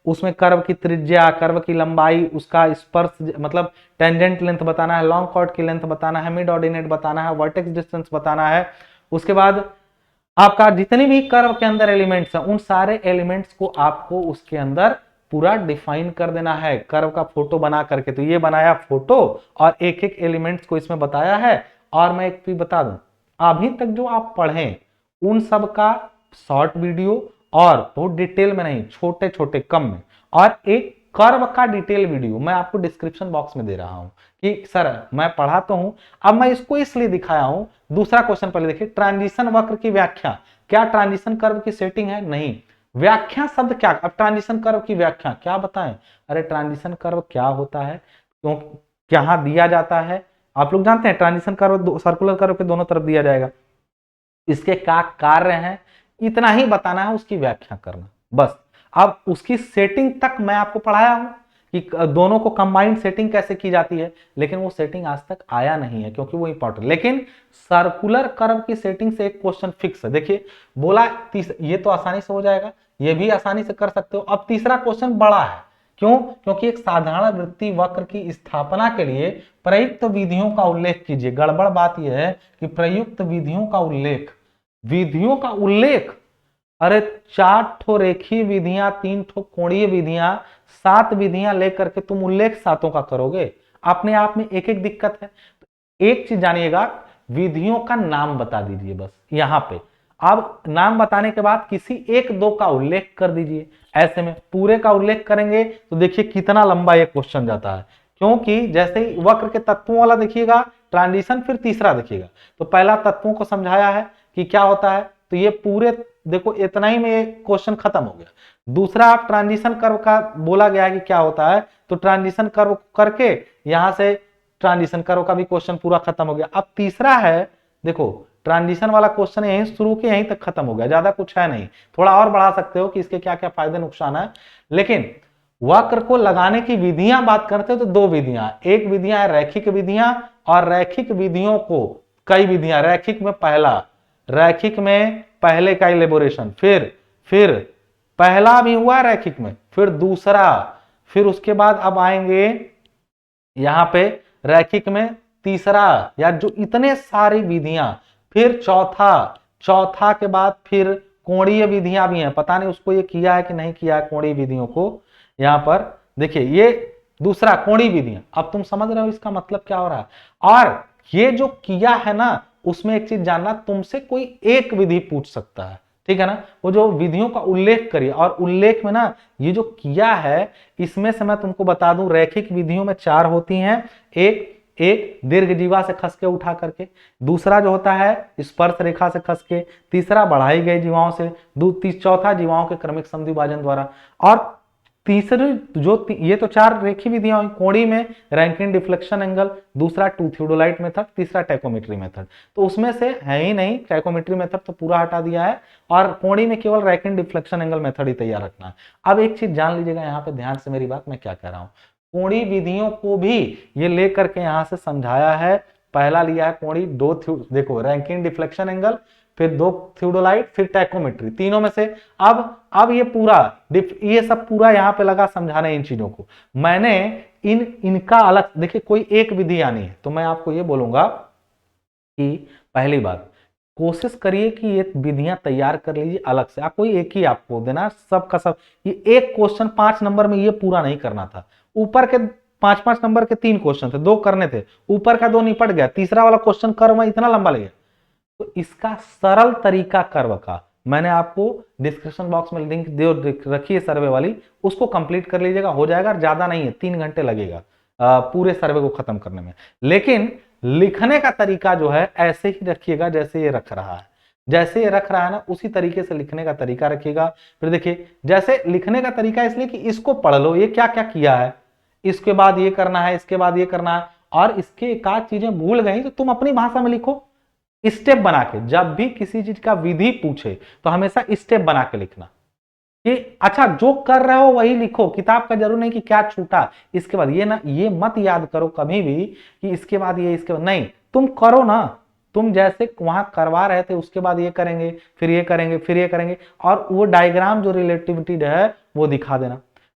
उसमें कर्व की त्रिज्या, कर्व की लंबाई, उसका स्पर्श मतलब टेंजेंट लेंथ बताना है, लॉन्ग कॉर्ड की लेंथ बताना है, मिड ऑर्डिनेट बताना है, वर्टेक्स डिस्टेंस बताना है। उसके बाद आपका जितने भी कर्व के अंदर एलिमेंट्स हैं उन सारे एलिमेंट्स को आपको उसके अंदर पूरा डिफाइन कर देना है कर्व का फोटो बना करके। तो ये बनाया फोटो और एक एक एलिमेंट्स को इसमें बताया है। और मैं एक चीज बता दूं, अभी तक जो आप पढ़े उन सब का शॉर्ट वीडियो, और बहुत डिटेल में नहीं, छोटे छोटे कम में, और एक कर्व का डिटेल वीडियो मैं आपको डिस्क्रिप्शन बॉक्स में दे रहा हूं कि सर मैं पढ़ा तो हूं, अब मैं इसको इसलिए दिखाया हूं। दूसरा क्वेश्चन पहले देखिए, ट्रांजिशन वक्र की व्याख्या। क्या ट्रांजिशन कर्व की सेटिंग है? नहीं। व्याख्या शब्द क्या, अब ट्रांजिशन कर्व की व्याख्या क्या बताएं। अरे ट्रांजिशन कर्व क्या होता है, क्यों क्या दिया जाता है, आप लोग जानते हैं ट्रांजिशन कर्व सर्कुलर कर्व के दोनों तरफ दिया जाएगा, इसके क्या कार्य हैं, इतना ही बताना है, उसकी व्याख्या करना बस। अब उसकी सेटिंग तक मैं आपको पढ़ाया हूं कि दोनों को कंबाइंड सेटिंग कैसे की जाती है, लेकिन वो सेटिंग आज तक आया नहीं है क्योंकि वो इंपॉर्टेंट। लेकिन सर्कुलर कर्व की सेटिंग से एक क्वेश्चन फिक्स है। देखिए बोला ये तो आसानी से हो जाएगा, ये भी आसानी से कर सकते हो। अब तीसरा क्वेश्चन बड़ा है, क्यों? क्योंकि एक साधारण वृत्तीय वक्र की स्थापना के लिए प्रयुक्त विधियों का उल्लेख कीजिए। गड़बड़ बात यह है कि प्रयुक्त विधियों का उल्लेख अरे 4 ठो रेखीय विधियां, 3 ठो कोणीय विधियां, 7 विधियां लेकर के तुम उल्लेख सातों का करोगे, अपने आप में एक एक दिक्कत है। एक चीज जानिएगा, विधियों का नाम बता दीजिए बस यहां पे। अब नाम बताने के बाद किसी एक दो का उल्लेख कर दीजिए। ऐसे में पूरे का उल्लेख करेंगे तो देखिए कितना लंबा ये क्वेश्चन जाता है, क्योंकि जैसे ही वक्र के तत्वों वाला देखिएगा, ट्रांजिशन फिर तीसरा देखिएगा। तो पहला तत्वों को समझाया है कि क्या होता है, तो ये पूरे देखो इतना ही में ये क्वेश्चन खत्म हो गया। दूसरा आप ट्रांजिशन कर्व का बोला गया है कि क्या होता है, तो ट्रांजिशन कर्व करके यहां से ट्रांजिशन कर्व का भी क्वेश्चन पूरा खत्म हो गया। अब तीसरा है, देखो ट्रांजिशन वाला क्वेश्चन यहीं शुरू के यहीं तक खत्म हो गया, ज्यादा कुछ है नहीं। थोड़ा और बढ़ा सकते हो कि इसके क्या क्या फायदे नुकसान है, लेकिन वक्र को लगाने की विधियां बात करते हो तो दो विधियां, एक विधियां है रैखिक विधियां, और रैखिक विधियों को कई विधियां, रैखिक में पहला, रैखिक में पहले का इलेबोरेशन, फिर पहला भी हुआ रैखिक में, फिर दूसरा, फिर उसके बाद अब आएंगे यहां पे रैखिक में तीसरा, या जो इतने सारी विधियां, फिर चौथा, चौथा के बाद फिर कोणीय विधियां भी हैं, पता नहीं उसको ये किया है कि नहीं किया है कोणीय विधियों को। यहां पर देखिए ये दूसरा कोणीय विधियां, अब तुम समझ रहे हो इसका मतलब क्या हो रहा है। और ये जो किया है ना, उसमें एक चीज जानना, तुमसे कोई एक विधि पूछ सकता है, ठीक है ना। वो जो विधियों का उल्लेख करिए, और उल्लेख में ना ये जो किया है, इसमें से मैं तुमको बता दूं रैखिक विधियों में 4 होती हैं। एक एक दीर्घ जीवा से खस के उठा करके, दूसरा जो होता है स्पर्श रेखा से खस के, तीसरा बढ़ाई गई जीवाओं से, चौथा जीवाओं के क्रमिक संधि विभाजन द्वारा, और तीसरी ये तो 4 रेखीय विधियां हुई। कोणीय में रैंकिन डिफ्लेक्शन एंगल, दूसरा टू थियोडोलाइट मेथड, तीसरा टैकोमेट्री मेथड। तो उसमें से है ही नहीं, टैकोमेट्री मेथड तो पूरा हटा दिया है, और कोणीय में केवल रैंकिन डिफ्लेक्शन एंगल मेथड ही तैयार रखना है। अब एक चीज जान लीजिएगा यहाँ पे ध्यान से मेरी बात, मैं क्या कह रहा हूँ। कोणीय विधियों को भी ये लेकर के यहां से समझाया है। पहला लिया है कोणीय, देखो रैंकिन डिफ्लेक्शन एंगल, फिर 2 थियोडोलाइट, फिर टैकोमेट्री, तीनों में से अब ये पूरा ये सब पूरा यहां पे लगा समझाने इन चीजों को। मैंने इनका अलग देखिए, कोई एक विधि आनी है तो मैं आपको ये बोलूंगा कि पहली बात, कोशिश करिए कि ये विधियां तैयार कर लीजिए अलग से। आप कोई एक ही आपको देना, सबका सब, ये एक क्वेश्चन 5 नंबर में ये पूरा नहीं करना था। ऊपर के 5-5 नंबर के 3 क्वेश्चन थे, 2 करने थे, ऊपर का 2 निपट गया, तीसरा वाला क्वेश्चन कर्व में इतना लंबा लगे। तो इसका सरल तरीका कर्व का मैंने आपको डिस्क्रिप्शन बॉक्स में लिंक दे रखी है सर्वे वाली, उसको कंप्लीट कर लीजिएगा, हो जाएगा। ज्यादा नहीं है, 3 घंटे लगेगा पूरे सर्वे को खत्म करने में। लेकिन लिखने का तरीका जो है ऐसे ही रखिएगा जैसे ये रख रहा है, जैसे ये रख रहा है ना उसी तरीके से लिखने का तरीका रखिएगा। फिर देखिए जैसे लिखने का तरीका इसलिए कि इसको पढ़ लो, ये क्या क्या किया है, इसके बाद ये करना है, इसके बाद ये करना है, और इसके एक आध चीजें भूल गई तो तुम अपनी भाषा में लिखो, स्टेप बना के। जब भी किसी चीज का विधि पूछे तो हमेशा स्टेप बना के लिखना, कि अच्छा जो कर रहे हो वही लिखो, किताब का जरूर नहीं कि क्या छूटा इसके बाद ये ना, ये मत याद करो कभी भी कि इसके बाद ये, इसके बाद नहीं, तुम करो ना। तुम जैसे वहां करवा रहे थे उसके बाद ये करेंगे, फिर ये करेंगे, फिर ये करेंगे, और वो डायग्राम जो रिलेटिविटी है वो दिखा देना।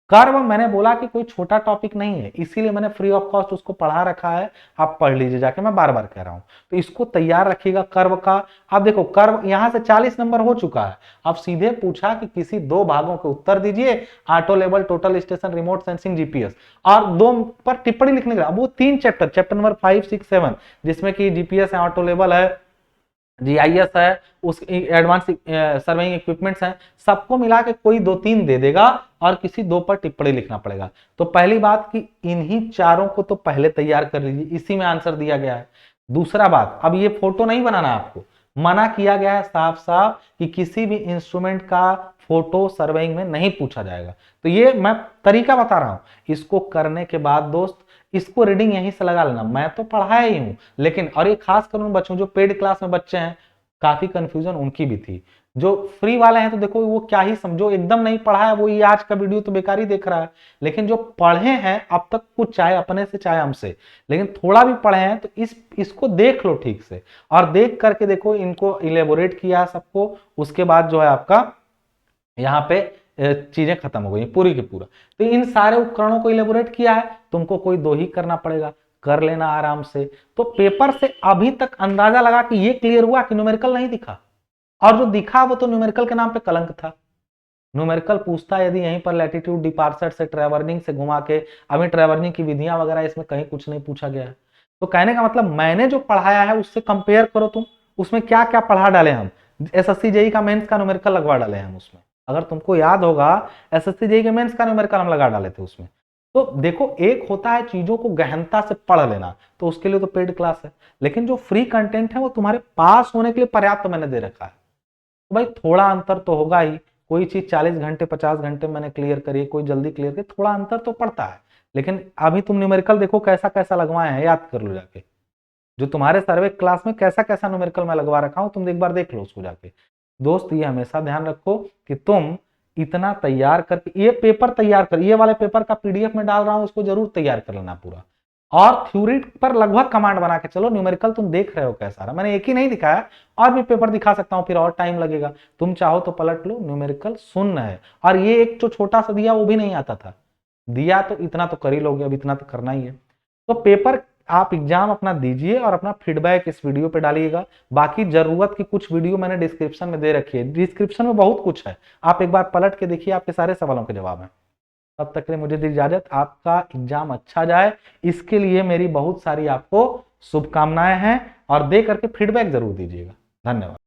कर्व मैंने बोला कि कोई छोटा टॉपिक नहीं है, इसीलिए मैंने फ्री ऑफ कॉस्ट उसको पढ़ा रखा है, आप पढ़ लीजिए जाके, मैं बार बार कह रहा हूं। तो इसको तैयार रखिएगा कर्व का। अब देखो कर्व यहां से 40 नंबर हो चुका है, अब सीधे पूछा कि किसी 2 भागों के उत्तर दीजिए, auto level, total station, remote sensing, GPS, और 2 पर टिप्पणी लिखने का। अब वो 3 चैप्टर नंबर 5, 6, 7 जिसमें कि जीपीएस है, ऑटो लेवल है, जीआईएस है, उस एडवांस सर्वेइंग इक्विपमेंट्स हैं, सबको मिला के कोई 2-3 दे देगा और किसी 2 पर टिप्पणी लिखना पड़ेगा। तो पहली बात कि इन्हीं चारों को तो पहले तैयार कर लीजिए, इसी में आंसर दिया गया है। दूसरा बात, अब ये फोटो नहीं बनाना, आपको मना किया गया है साफ साफ कि किसी भी इंस्ट्रूमेंट का फोटो सर्वेइंग में नहीं पूछा जाएगा। तो ये मैं तरीका बता रहा हूं, इसको करने के बाद दोस्त इसको रीडिंग यहीं से लगा लेना। मैं तो पढ़ाया ही हूं, लेकिन और ये खास कर उन बच्चों जो पेड क्लास में बच्चे हैं, काफी कंफ्यूजन उनकी भी थी। जो फ्री वाले हैं तो देखो वो क्या ही समझो, एकदम नहीं पढ़ा है वो ये आज का वीडियो तो बेकार ही देख रहा है। लेकिन जो पढ़े हैं अब तक कुछ, चाहे अपने से चाहे हमसे, लेकिन थोड़ा भी पढ़े हैं तो इसको देख लो ठीक से, और देख करके देखो इनको इलेबोरेट किया सबको, उसके बाद जो है आपका यहाँ पे चीजें खत्म हो गई पूरी की पूरा। तो इन सारे उपकरणों को इलेबोरेट किया है, तुमको कोई 2 ही करना पड़ेगा, कर लेना आराम से। तो पेपर से अभी तक अंदाजा लगा कि ये क्लियर हुआ कि न्यूमेरिकल नहीं दिखा, और जो दिखा वो तो न्यूमेरिकल के नाम पे कलंक था। न्यूमेरिकल पूछता है यदि यहीं पर लैटिट्यूड डिपार्चर से ट्रेवर्निंग से घुमा के, अभी ट्रेवर्निंग की विधियां वगैरह इसमें कहीं कुछ नहीं पूछा गया है। तो कहने का मतलब मैंने जो पढ़ाया है उससे कंपेयर करो तुम, उसमें क्या क्या पढ़ा डाले हम। एसएससी जेई का मेंस का न्यूमेरिकल लगवा डाले हैं हम उसमें, अगर तुमको याद होगा एसएससी जेई के मेंस का न्यूमेरिकल हम लगा डाले थे उसमें। तो देखो एक होता है चीजों को गहनता से पढ़ लेना, तो उसके लिए तो पेड क्लास है, लेकिन जो फ्री कंटेंट है वो तुम्हारे पास होने के लिए पर्याप्त मैंने दे रखा है। तो भाई थोड़ा अंतर तो होगा ही, कोई चीज 40 घंटे 50 घंटे मैंने क्लियर करी, कोई जल्दी क्लियर करी, थोड़ा अंतर तो पड़ता है। लेकिन अभी तुम न्यूमेरिकल देखो कैसा कैसा लगवाए हैं, याद कर लो जाके, जो तुम्हारे सर्वे क्लास में कैसा कैसा न्यूमेरिकल मैं लगवा रखा हूं, तुम एक बार देख लो उसको जाके। दोस्त ये हमेशा ध्यान रखो कि तुम इतना तैयार करके, ये पेपर तैयार कर, ये वाले पेपर का पीडीएफ में डाल रहा हूं, उसको जरूर तैयार कर लेना पूरा। और थ्योरी पर लगभग कमांड बना के चलो, न्यूमेरिकल तुम देख रहे हो कैसा रहा, मैंने एक ही नहीं दिखाया, और भी पेपर दिखा सकता हूं, फिर और टाइम लगेगा। तुम चाहो तो पलट लो, न्यूमेरिकल सुनना है। और ये एक जो छोटा सा दिया वो भी नहीं आता था, दिया तो इतना तो कर ही लोगे, अब इतना तो करना ही है। तो पेपर आप एग्जाम अपना दीजिए और अपना फीडबैक इस वीडियो पे डालिएगा। बाकी जरूरत की कुछ वीडियो मैंने डिस्क्रिप्शन में दे रखी है, डिस्क्रिप्शन में बहुत कुछ है, आप एक बार पलट के देखिए, आपके सारे सवालों के जवाब हैं। तब तक के लिए मुझे दी इजाजत, आपका एग्जाम अच्छा जाए इसके लिए मेरी बहुत सारी आपको शुभकामनाएं हैं, और दे करके फीडबैक जरूर दीजिएगा। धन्यवाद।